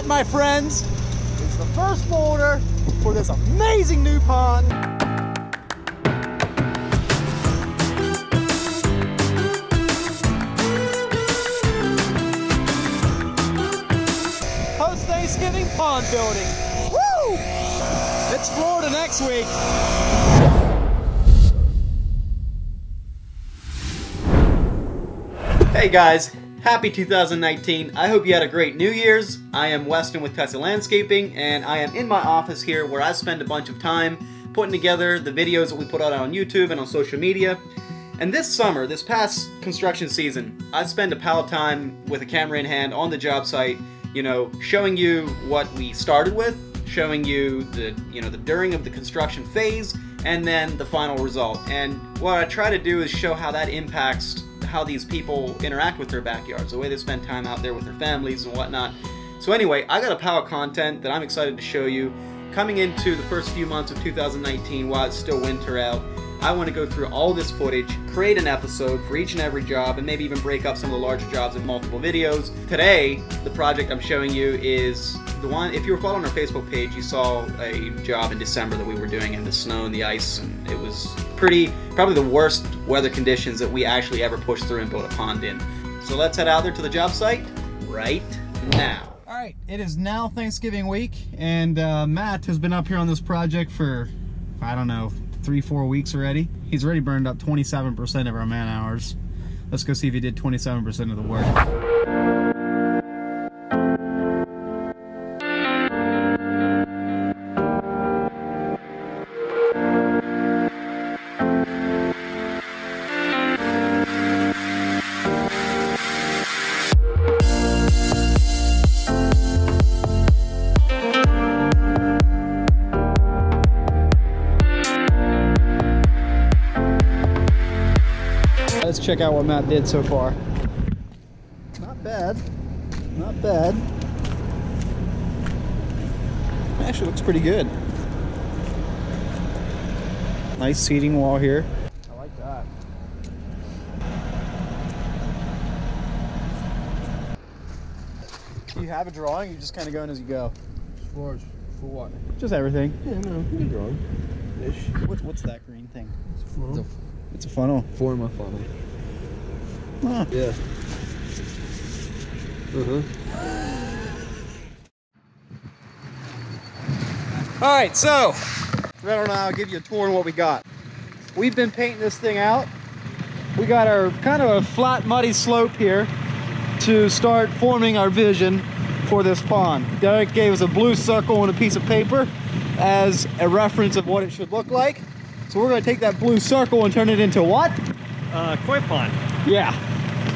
my friends, is the first molder for this amazing new pond. Post-Thanksgiving pond building. Woo! It's Florida next week. Hey guys, happy 2019. I hope you had a great New Year's. I am Weston with Tussey Landscaping, and I am in my office here where I spend a bunch of time putting together the videos that we put out on YouTube and on social media. And this summer, this past construction season, I spent a pile of time with a camera in hand on the job site, you know, showing you what we started with, showing you the during of the construction phase, and then the final result. And what I try to do is show how that impacts how these people interact with their backyards, the way they spend time out there with their families and whatnot. So anyway, I got a pile of content that I'm excited to show you. Coming into the first few months of 2019 while it's still winter out, I want to go through all this footage, create an episode for each and every job, and maybe even break up some of the larger jobs in multiple videos. Today, the project I'm showing you is the one, if you were following our Facebook page, you saw a job in December that we were doing in the snow and the ice, and it was probably the worst weather conditions that we actually ever pushed through and built a pond in. So let's head out there to the job site right now. All right, it is now Thanksgiving week, and Matt has been up here on this project for, I don't know, 3-4 weeks already. He's already burned up 27% of our man hours. Let's go see if he did 27% of the work. Let's check out what Matt did so far. Not bad. Not bad. Actually looks pretty good. Nice seating wall here. I like that. Do you have a drawing? You're just kind of going as you go? For what? Just everything. Yeah, no, you can draw ish. What's that green thing? It's a funnel. It's a funnel. Form a funnel. Huh. Yeah. All right, so Renato and I will give you a tour of what we got. We've been painting this thing out. We got our kind of a flat, muddy slope here to start forming our vision for this pond. Derek gave us a blue circle on a piece of paper as a reference of what it should look like. So we're going to take that blue circle and turn it into what? Koi pond. Yeah,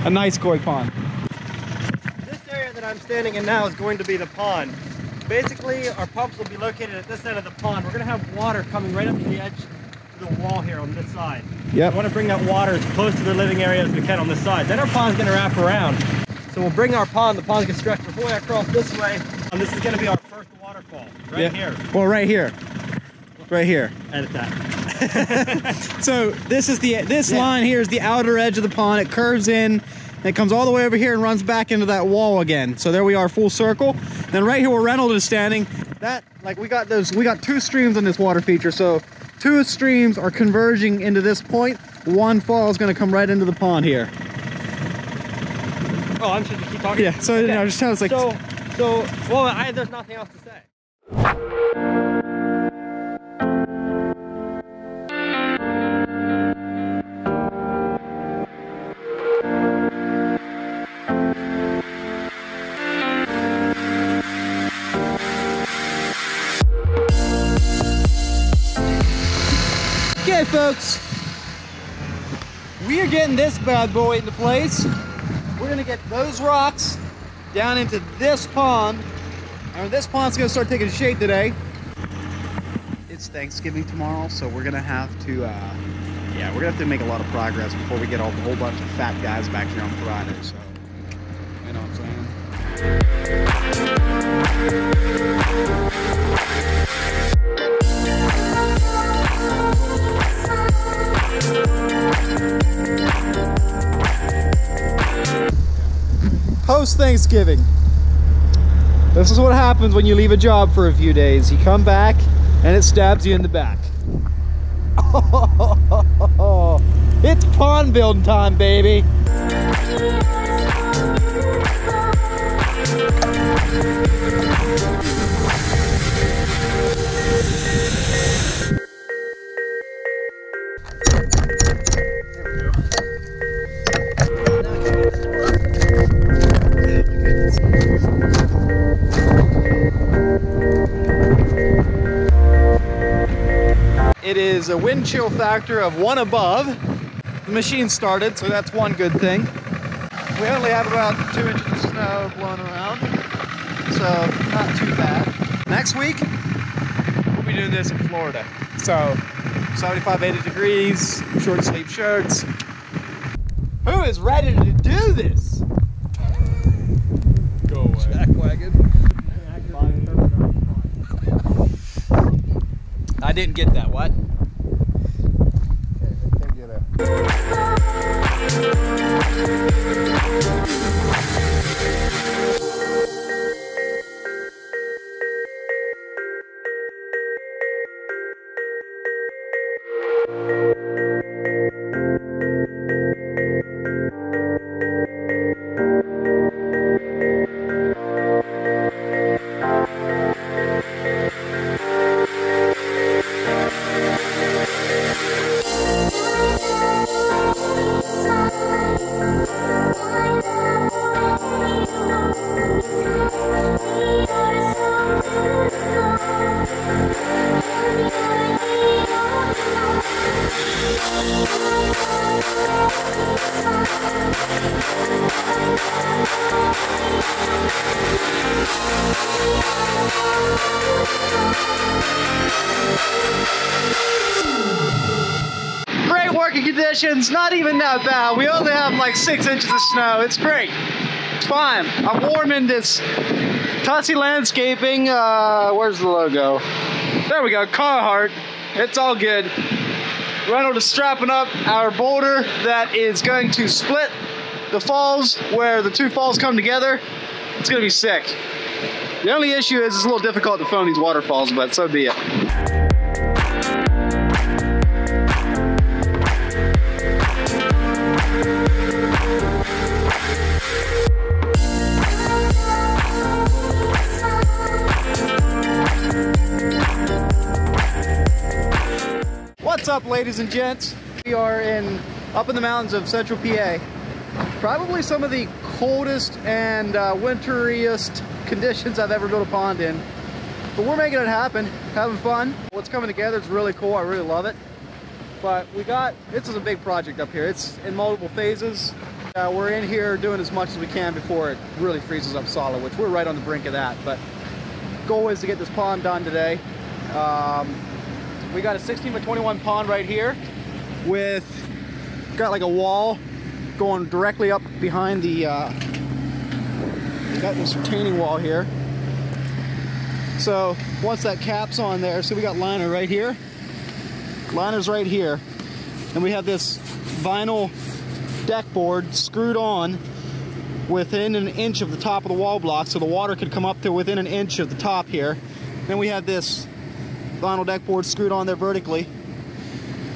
a nice koi pond. This area that I'm standing in now is going to be the pond. Basically, our pumps will be located at this end of the pond. We're going to have water coming right up to the edge of the wall here on this side. Yep. We want to bring that water as close to the living area as we can on this side. Then our pond's going to wrap around. So we'll bring our pond, the pond's going to stretch the whole way across this way. And this is going to be our first waterfall, right here. Well, right here. Right here. Edit that. So this is this line here is the outer edge of the pond. It curves in, and it comes all the way over here and runs back into that wall again. So there we are, full circle. Then right here where Reynolds is standing, that we got two streams on this water feature. So two streams are converging into this point. One fall is going to come right into the pond here. Oh, I'm supposed to keep talking? Yeah. So okay. Just tell us like. Well, there's nothing else to say. Okay, folks, we are getting this bad boy into place. We're gonna get those rocks down into this pond, and this pond's gonna start taking shape today. It's Thanksgiving tomorrow, so we're gonna have to, we're gonna have to make a lot of progress before we get a whole bunch of fat guys back here on Friday. So, you know what I'm saying? Post-Thanksgiving. This is what happens when you leave a job for a few days. You come back and it stabs you in the back. It's pond building time, baby. It is a wind chill factor of 1 above. The machine started, so that's one good thing. We only have about 2 inches of snow blowing around, so not too bad. Next week, we'll be doing this in Florida. So 75, 80 degrees, short sleeve shirts. Who is ready to do this? Go away. Jackwagon. I didn't get that, what? Okay, I can't get it. Great working conditions, not even that bad. We only have like 6 inches of snow. It's great. It's fine. I'm warming this Tussey Landscaping. Where's the logo? There we go, Carhartt. It's all good. Reynolds is strapping up our boulder that is going to split the falls where the 2 falls come together. It's gonna be sick. The only issue is it's a little difficult to film these waterfalls, but so be it. What's up, ladies and gents? We are up in the mountains of central PA. Probably some of the coldest and winteriest conditions I've ever built a pond in. But we're making it happen, having fun. What's coming together is really cool. I really love it. But this is a big project up here. It's in multiple phases. We're in here doing as much as we can before it really freezes up solid, which we're right on the brink of that. But goal is to get this pond done today. We got a 16 by 21 pond right here got like a wall going directly up behind the, got this retaining wall here. So once that cap's on there, so we got liner right here, liner's right here, and we have this vinyl deck board screwed on within an inch of the top of the wall block, so the water could come up to within an inch of the top here. Then we have this vinyl deck board screwed on there vertically.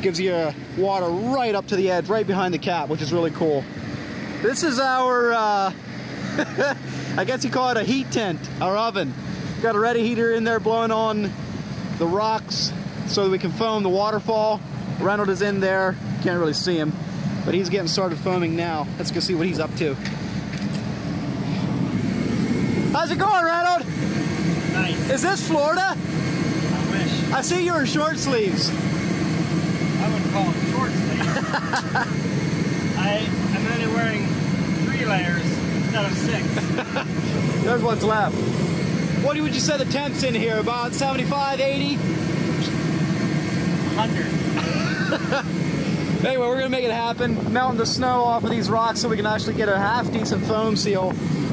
Gives you water right up to the edge, right behind the cap, which is really cool. This is our, I guess you call it a heat tent, our oven. Got a ready heater in there blowing on the rocks so that we can foam the waterfall. Reynolds is in there, can't really see him, but he's getting started foaming now. Let's go see what he's up to. How's it going, Reynolds? Nice. Is this Florida? I wish. I see you were short sleeves. I wouldn't call it short sleeves. I'm only wearing 3 layers instead of 6. There's what's left. What would you say the temps in here? About 75, 80? 100. Anyway, we're gonna make it happen. Melting the snow off of these rocks so we can actually get a half decent foam seal.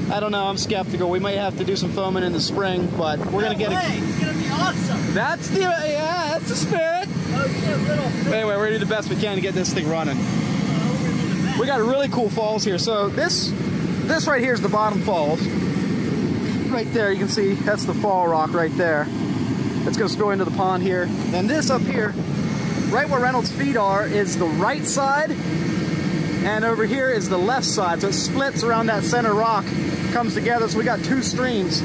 I don't know, I'm skeptical. We might have to do some foaming in the spring, but we're gonna get it. It's gonna be awesome. That's the spirit. Anyway, we're gonna do the best we can to get this thing running. We got really cool falls here. So this right here is the bottom falls. right there, you can see that's the fall rock right there. It's going to spill into the pond here. And this up here, right where Reynolds' feet are, is the right side, and over here is the left side. So it splits around that center rock, comes together. So we got two streams.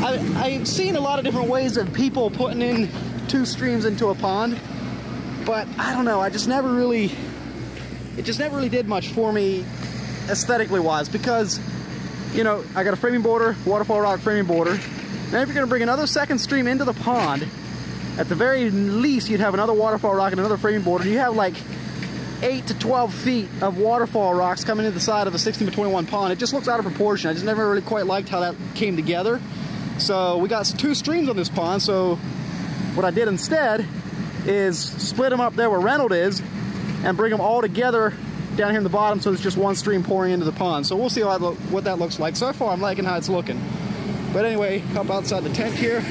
I've seen a lot of different ways of people putting in two streams into a pond, but I don't know. It just never really did much for me aesthetically wise, because, you know, I got a framing border, waterfall rock framing border. Now if you're going to bring another second stream into the pond, at the very least you'd have another waterfall rock and another framing border. You have like 8 to 12 feet of waterfall rocks coming into the side of a 16 by 21 pond. It just looks out of proportion. I just never really quite liked how that came together. So we got two streams on this pond, so what I did instead is split them up there where Reynolds is and bring them all together down here in the bottom, so there's just one stream pouring into the pond. So we'll see what that looks like. So far I'm liking how it's looking. But anyway, up outside the tent here,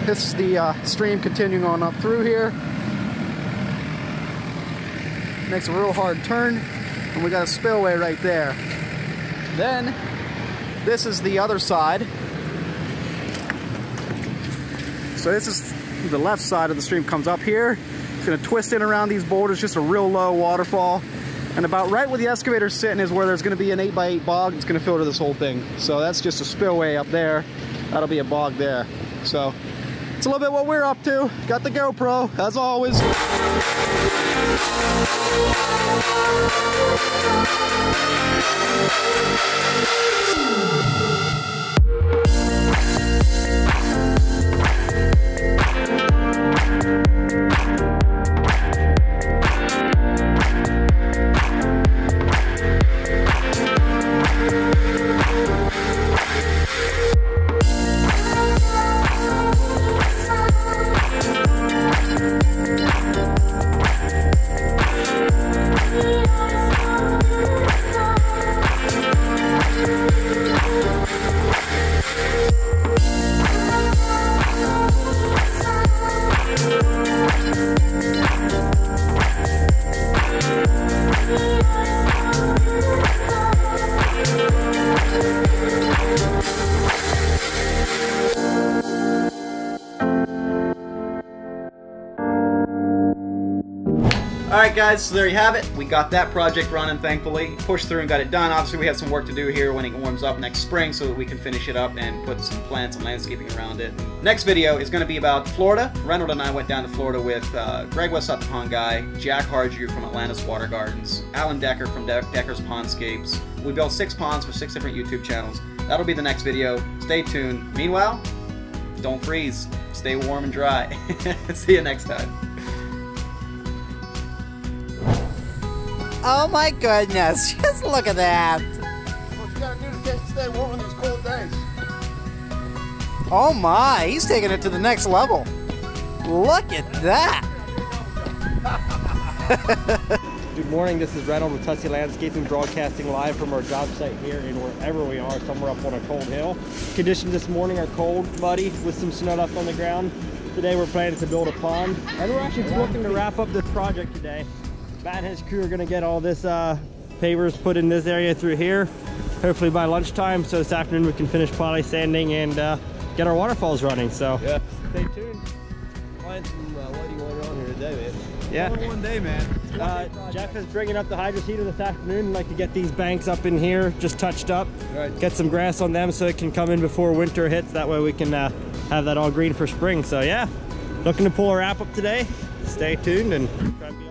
this is the stream continuing on up through here. Makes a real hard turn, and we got a spillway right there. Then this is the other side. So this is the left side of the stream, comes up here. It's going to twist in around these boulders, just a real low waterfall. And about right where the excavator's sitting is where there's going to be an 8x8 bog. It's going to filter this whole thing. So that's just a spillway up there. That'll be a bog there. So it's a little bit what we're up to. Got the GoPro, as always. Alright guys, so there you have it. We got that project running, thankfully. Pushed through and got it done. Obviously we have some work to do here when it warms up next spring so that we can finish it up and put some plants and landscaping around it. Next video is going to be about Florida. Reynolds and I went down to Florida with Greg West Up the Pond Guy, Jack Harju from Atlantis Water Gardens, Alan Decker from Decker's Pondscapes. We built 6 ponds for 6 different YouTube channels. That'll be the next video. Stay tuned. Meanwhile, don't freeze. Stay warm and dry. See you next time. Oh my goodness, just look at that. What you gotta do to stay warm in these cold days? Oh my, he's taking it to the next level. Look at that. Good morning, this is Reynolds with Tussey Landscaping, broadcasting live from our job site here in wherever we are, somewhere up on a cold hill. Conditions this morning are cold, muddy, with some snow left on the ground. Today we're planning to build a pond, and we're actually looking to wrap up this project today. Matt and his crew are going to get all this pavers put in this area through here, hopefully by lunchtime, so this afternoon we can finish poly sanding and get our waterfalls running. So yeah, stay tuned. Find some lighting going on here today, man. Yeah. One day, man. Jeff is bringing up the hydro seeder this afternoon. I'd like to get these banks up in here just touched up, Right. Get some grass on them so it can come in before winter hits. That way we can have that all green for spring. So yeah, looking to pull a wrap up today. Stay tuned and try to be